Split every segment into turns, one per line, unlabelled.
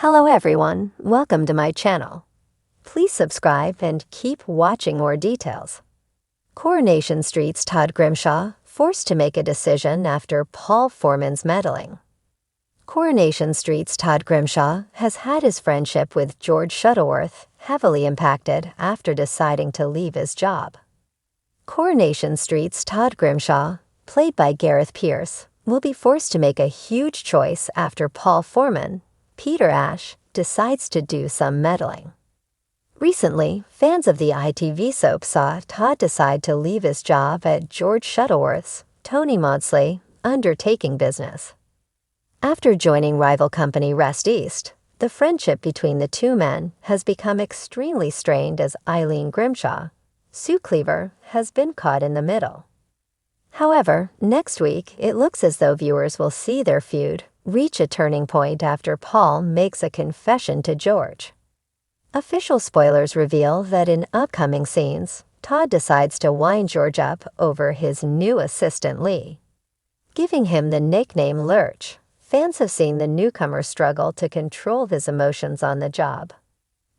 Hello everyone, welcome to my channel. Please subscribe and keep watching more details. Coronation Street's Todd Grimshaw forced to make a decision after Paul Foreman's meddling. Coronation Street's Todd Grimshaw has had his friendship with George Shuttleworth heavily impacted after deciding to leave his job. Coronation Street's Todd Grimshaw, played by Gareth Pierce, will be forced to make a huge choice after Paul Foreman, Peter Ash, decides to do some meddling. Recently, fans of the ITV soap saw Todd decide to leave his job at George Shuttleworth's, Tony Maudsley, undertaking business. After joining rival company Rest East, the friendship between the two men has become extremely strained as Eileen Grimshaw, Sue Cleaver, has been caught in the middle. However, next week it looks as though viewers will see their feud reach a turning point after Paul makes a confession to George. Official spoilers reveal that in upcoming scenes, Todd decides to wind George up over his new assistant Lee. Giving him the nickname Lurch, fans have seen the newcomer struggle to control his emotions on the job.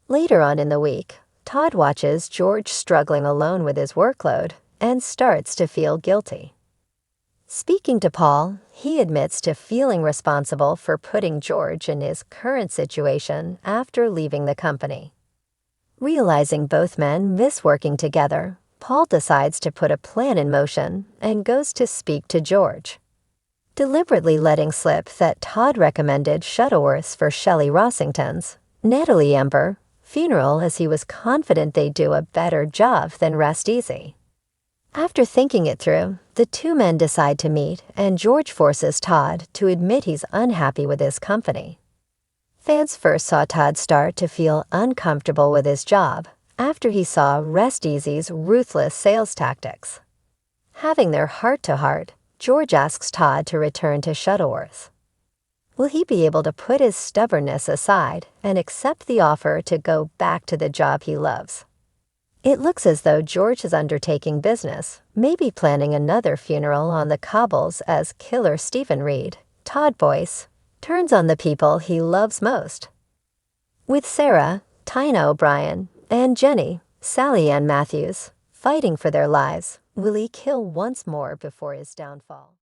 Later on in the week, Todd watches George struggling alone with his workload and starts to feel guilty. Speaking to Paul, he admits to feeling responsible for putting George in his current situation after leaving the company. Realizing both men miss working together, Paul decides to put a plan in motion and goes to speak to George. Deliberately letting slip that Todd recommended Shuttleworth's for Shelley Rossington's, Natalie Ember, funeral as he was confident they'd do a better job than Rest Easy. After thinking it through, the two men decide to meet and George forces Todd to admit he's unhappy with his company. Fans first saw Todd start to feel uncomfortable with his job after he saw Rest Easy's ruthless sales tactics. Having their heart-to-heart, George asks Todd to return to Shuttleworth. Will he be able to put his stubbornness aside and accept the offer to go back to the job he loves? It looks as though George is undertaking business, maybe planning another funeral on the cobbles as killer Stephen Reed, Todd Boyce, turns on the people he loves most. With Sarah, Tina O'Brien, and Jenny, Sally Ann Matthews, fighting for their lives, will he kill once more before his downfall?